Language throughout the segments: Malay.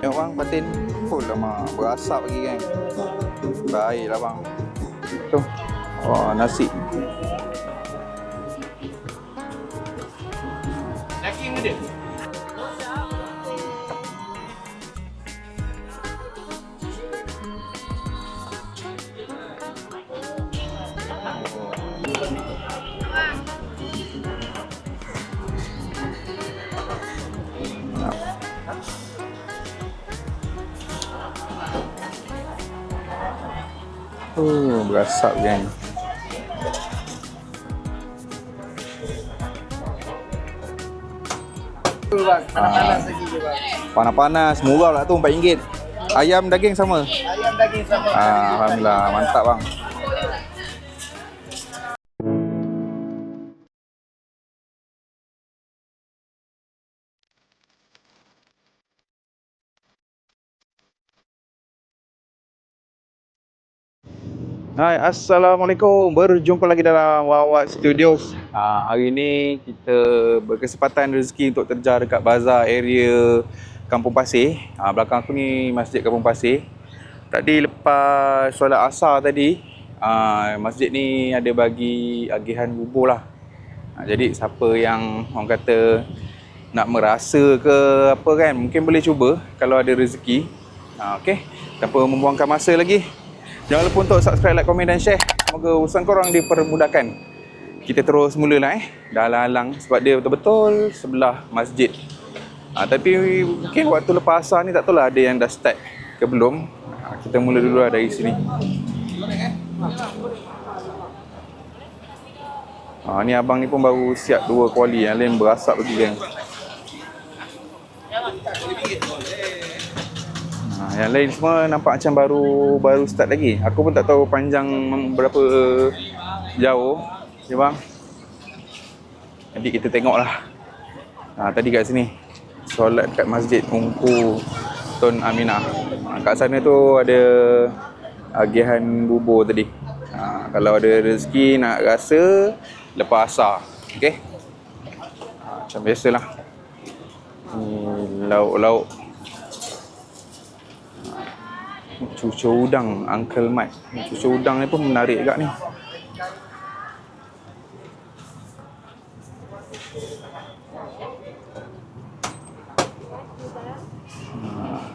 Tengok bang, batin. Oh lama, berasap lagi kan. Baiklah bang. Tu. Oh, nasi. Daging ada? Oh, berasap kan. Panas-panas lagi je bang. Panas-panas, murah lah tu RM4. Ayam daging sama? Ayam daging sama. Alhamdulillah, mantap bang. Hai, Assalamualaikum. Berjumpa lagi dalam Wawat Studios. Hari ni kita berkesempatan rezeki untuk terjah dekat bazar area Kampung Pasir. Belakang aku ni Masjid Kampung Pasir. Tadi lepas solat asar tadi, masjid ni ada bagi agihan bubur lah. Jadi siapa yang orang kata nak merasa ke apa kan, mungkin boleh cuba kalau ada rezeki. Okey, tanpa membuangkan masa lagi, jangan lupa untuk subscribe, like, komen dan share. Semoga urusan korang dipermudahkan. Kita terus mulalah dah halang sebab dia betul-betul sebelah masjid. Tapi mungkin waktu lepas asar ni tak tahulah ada yang dah start ke belum. Kita mula dulu lah dari sini. Ni abang ni pun baru siap 2 kuali, yang lain berasap lagi kan. Yang lain semua nampak macam baru start lagi. Aku pun tak tahu panjang berapa jauh. Ya bang. Nanti kita tengoklah. Tadi kat sini solat kat Masjid Ungku Tun Aminah. Kat sana tu ada agihan bubur tadi. Kalau ada rezeki nak rasa lepas asar. Okey. Macam biasalah. Ni lauk-lauk. Cucur udang Uncle Mat. Cucur udang ni pun menarik juga ni.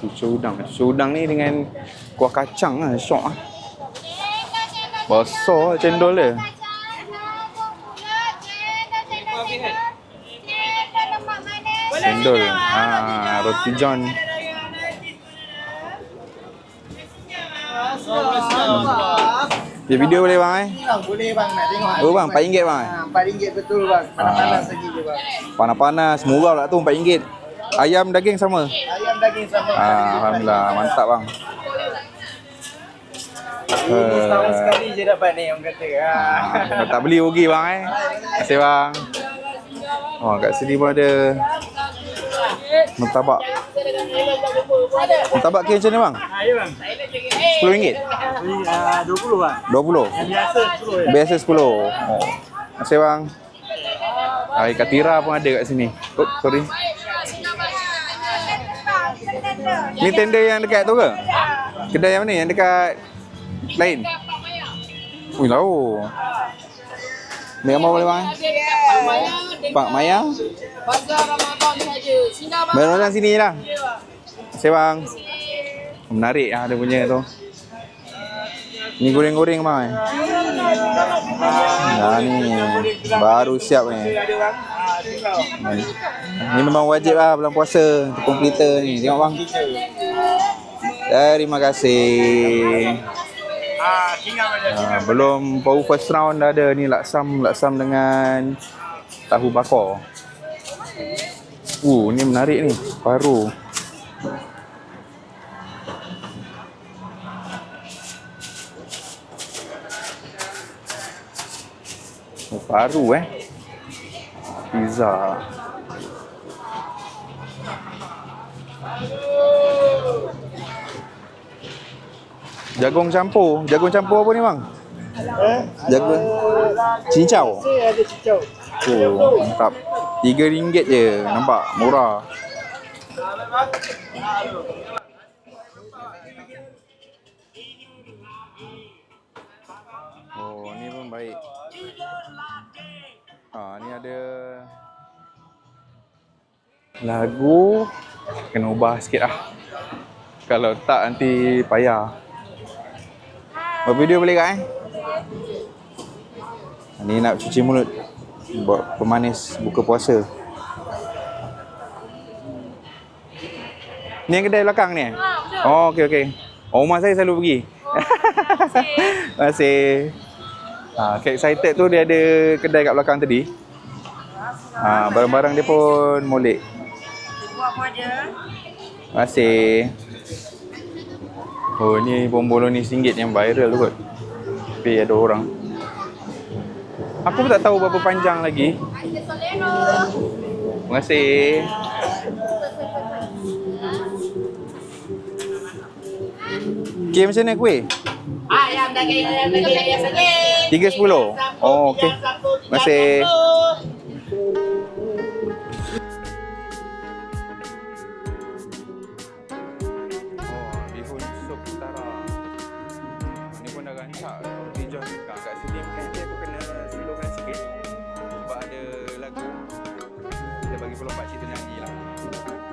Cucur udang ni dengan kuah kacang lah, syok lah. Besar cendol dia. Cendol. Roti john. Dia video boleh bang Boleh bang, nak tengok. Oh bang, RM4 bang. RM4 betul bang. Panas-panas lagi je bang. Panas-panas, murah lah tu RM4. Ayam daging sama? Ayam daging sama. Alhamdulillah, mantap bang. Setahun sekali je dapat ni orang kata. Kalau tak beli rugi bang Terima kasih bang. Kat sini pun ada murtabak. Murtabak kira macam ni bang? Ya bang. RM10? 20 bang. 20? Biasa 10 ya. Biasa 10. Terima kasih bang. Ikan tira pun ada kat sini. Sorry. Ni tender yang dekat tu ke? Kedai yang mana? Yang dekat lain? Ui, tahu. Ni apa boleh bang? Pak Maya? Bazar Ramadan saja. Sini abang. Bayar sini lah. Terima kasih bang. Menarik lah dia punya tu. Ni goreng-goreng bang. Ni baru siap ni. Ni memang wajib lah bulan puasa. Tepung pelita ni. Tengok bang. Terima kasih. Belum baru first round dah ada ni laksam dengan tahu bakar. Ni menarik ni. Paru. Paru pizza. Jagung campur apa ni bang? Jagung cincau. Ada cicau. Mantap. RM3 je, nampak murah. Oh, ni pun baik. Ni ada lagu, kena ubah sikit lah. Kalau tak nanti payah. Buat video boleh tak Ni nak cuci mulut, buat pemanis buka puasa. Ni yang kedai belakang ni? Oh, okey okey. Oh, rumah saya selalu pergi. Terima kasih. Kat Excited tu dia ada kedai kat belakang tadi. Barang-barang dia pun molek. Buat apa dia? Terima kasih. Oh, ni bomboloni RM1 yang viral tu kot. Tapi ada orang. Aku pun tak tahu berapa panjang lagi. Terima kasih. Okay, macam mana kuih? Ayam daging biasa. 3.10. Oh, okey. Terima kasih. Bihun sup utara. Ni pun dah rancak. Roti john juga. Kat sini mungkin nanti aku kena slowkan sikit. Sebab ada lagu. Kita bagi peluang pakcik tu nyanyi lah.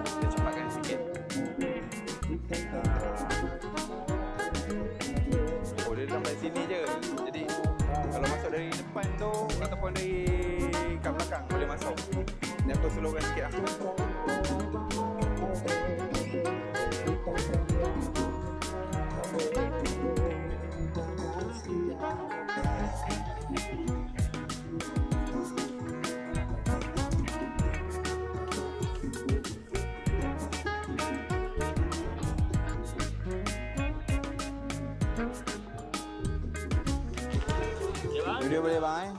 Kita cepatkan sikit. Oh, dia sampai sini je. Jadi kalau masuk dari depan tu ataupun dari kat belakang boleh masuk. Ni aku slowkan sikit lah. Video boleh bang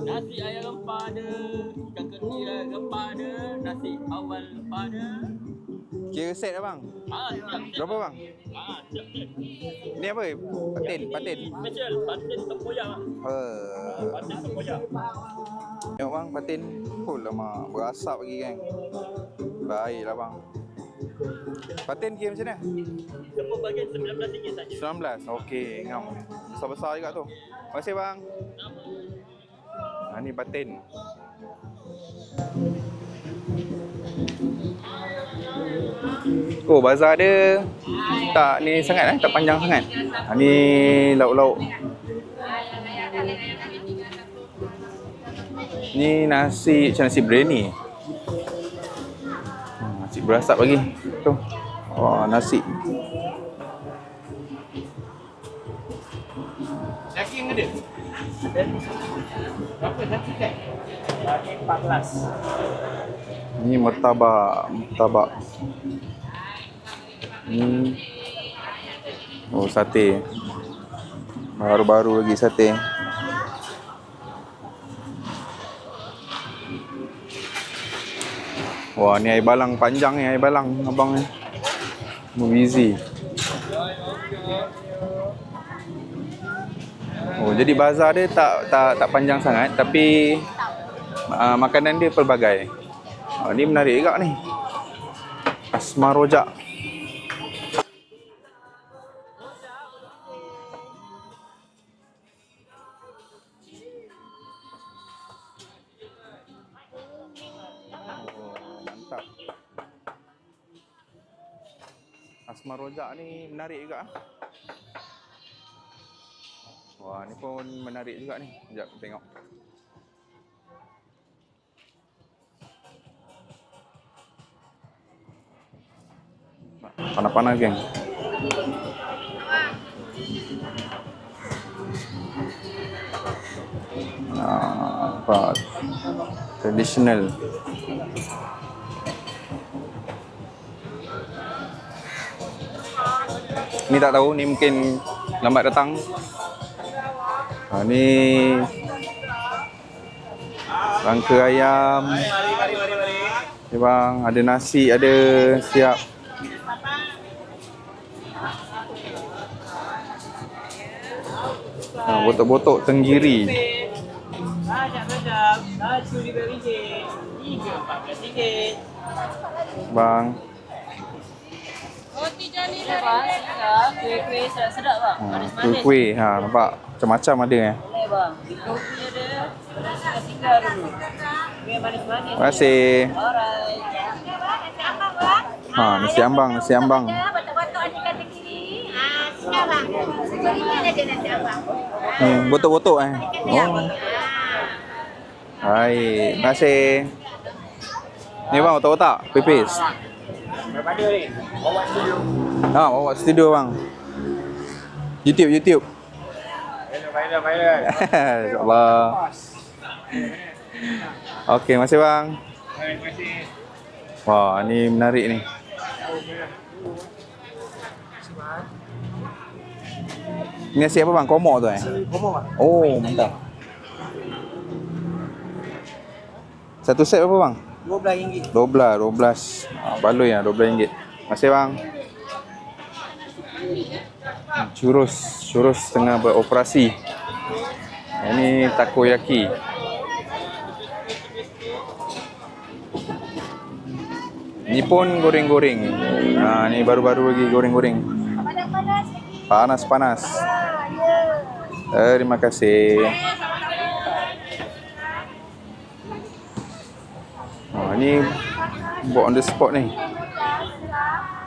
Nasi ayam rempah ada, ikan keti rempah ada, nasi awal rempah ada. Kira set lah bang. Berapa bang? Siap. Ni apa? Patin. Special, patin tempoyak. Patin tempoyak. Tengok bang, patin. Oh lama, berasap lagi kan. Baiklah bang. Patin kira macam mana? Semua bagian RM19 saja. 19? Okey, ngam. Besar-besar juga tu. Terima kasih bang. Ni patin. Oh, bazar dia tak ni sangat tak panjang sangat. Ni lauk-lauk. Ni nasi, macam nasi biryani. Nasi berasap lagi. Tu. Oh, nasi. Daging ada? Ada. Berapa satu set? Daging 14. Ni murtabak. Oh, sate. Baru-baru lagi sate. Wah, ni air balang panjang ni, air balang abang ni. Busy. Oh, jadi bazar dia tak panjang sangat tapi makanan dia pelbagai. Ni menarik juga ni. Asma Rojak. Mantap. Asma Rojak ni menarik juga. Wah, ni pun menarik juga ni. Sekejap tengok. Panas-panas geng. Apa? Traditional. Ni tak tahu, ni mungkin lambat datang. Ni rangka ayam. Ni bang, ada nasi, ada siap. Botok-botok tenggiri. Sekejap. Satu RM5. Tiga RM14. Bang. Bang, kuih-kuih sedap-sedap bang. Manis-manis. Kuih. Ha, nampak macam-macam ada eh. Boleh bang. Kopi ada. Singgah dulu. Kuih manis-manis. Terima kasih. Alright. Ha, nasi ambang, nasi ambang. Batuk-batuk ada kat kiri. Sekarang. Ini ada nasi abang. Botok-botok eh. Oh. Baik, terima kasih. Ni bang, otak-otak, pipis. Daripada ni. Bawa studio. Ha, bawa studio bang. YouTube. Viral. InsyaAllah. Okey, terima kasih bang. Terima kasih. Wah, ni menarik ni. Ni nasi apa bang? Komok tu eh? Komok bang. Oh, mantap. Satu set berapa bang? RM12. 12. Baloi lah, RM12. Terima kasih bang. Churros tengah beroperasi. Ini takoyaki. Ni pun goreng-goreng. Ni baru-baru lagi goreng-goreng. Panas-panas. Terima kasih. Ni buat on the spot ni.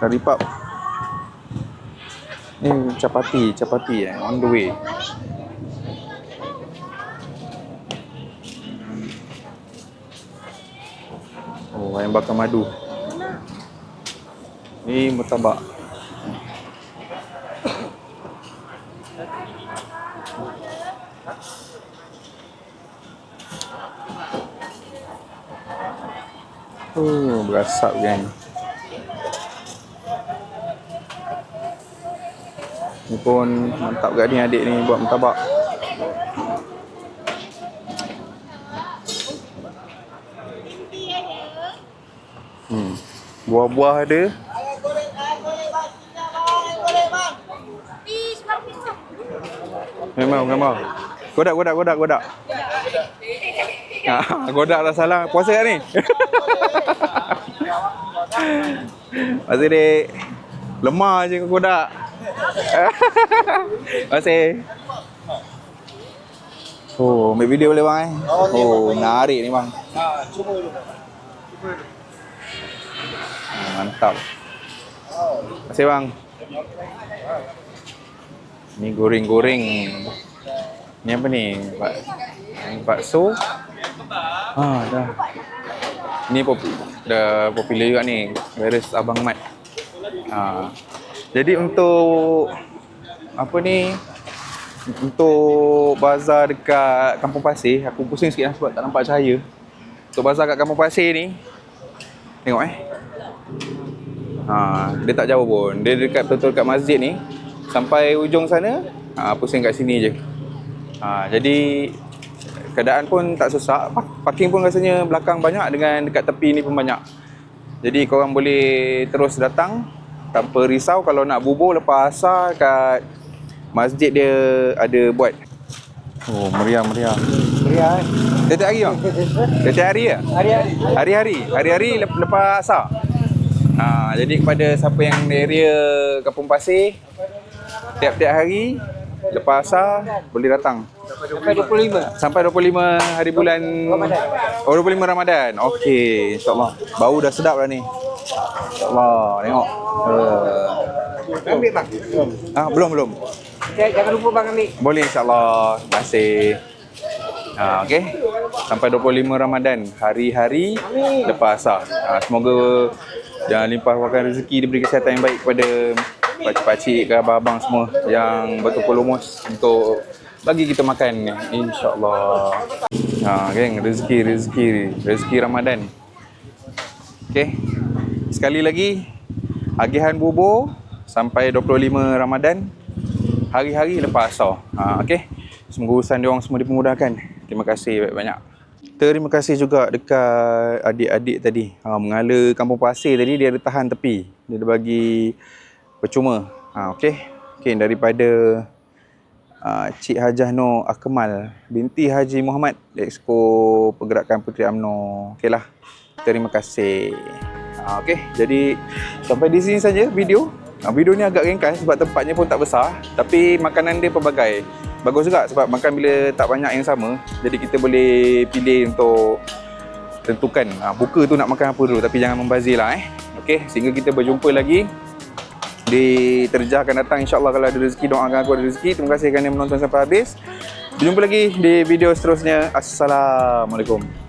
Curry puff. Ni capati on the way. Oh, ayam bakar madu. Ni murtabak. Berasap kan. Ni pun mantap kat ni adik ni buat murtabak. Buah-buah ada. Memang. Godak. Godak dah salah. Puasa kat ni. Masih dek. Lemah je kau godak. Masih. Oh, ambil video boleh bang eh? Oh, menarik ni bang. Cuba dulu. Mantap. Terima kasih bang. Ni goreng-goreng. Ni apa ni? Bakso. Dah. Ni dah popular juga ni. Beres Abang Mat. Jadi untuk apa ni? Untuk bazar dekat Kampung Pasir, aku pusing sikit lah sebab tak nampak cahaya. Untuk bazar kat Kampung Pasir ni, tengok dia tak jauh pun. Dia dekat betul-betul kat masjid ni. Sampai ujung sana, pusing kat sini je. Jadi keadaan pun tak susah. Parking pun rasanya belakang banyak, dengan dekat tepi ni pun banyak. Jadi korang boleh terus datang tanpa risau. Kalau nak bubur lepas asar kat masjid, dia ada buat. Oh, meriah. Meriah eh. Tiap-tiap hari bang? Tiap-tiap hari ya? Hari-hari. Hari-hari lepas asar. Jadi kepada siapa yang di area Kampung Pasir, tiap-tiap hari lepas asar boleh datang. Sampai 25 hari bulan Ramadan. Oh, 25 Ramadan. Okey, insya-Allah. Bau dah sedap dah ni. Insya-Allah, tengok. Ambil bang. Belum. Jangan lupa bang ambil. Boleh insya-Allah. Terima kasih. Okey. Sampai 25 Ramadan, hari-hari lepas asar. Semoga jangan limpah ruahkan rezeki, diberi kesihatan yang baik kepada pakcik-pakcik ke abang-abang semua yang betul-betul lumus untuk bagi kita makan, insya-Allah. Geng, rezeki Ramadan. Okey. Sekali lagi, agihan bubur sampai 25 Ramadan, hari-hari lepas asar. Okey. Semoga urusan dia orang semua dipermudahkan. Terima kasih banyak-banyak. Terima kasih juga dekat adik-adik tadi. Mengala Kampung Pasir tadi, dia ada tahan tepi. Dia ada bagi percuma. Okey. Daripada Cik Hajah Nur Akmal binti Haji Muhammad, Exco Pergerakan Puteri UMNO. Okeylah. Terima kasih. Okey, jadi sampai di sini saja video. Video ni agak ringkas sebab tempatnya pun tak besar, tapi makanan dia pelbagai. Bagus juga sebab makan bila tak banyak yang sama, jadi kita boleh pilih untuk tentukan buka tu nak makan apa dulu, tapi jangan membazir lah Okey, sehingga kita berjumpa lagi di Terjah akan datang, insyaAllah. Kalau ada rezeki, doakan aku ada rezeki. Terima kasih kerana menonton sampai habis. Berjumpa lagi di video seterusnya. Assalamualaikum.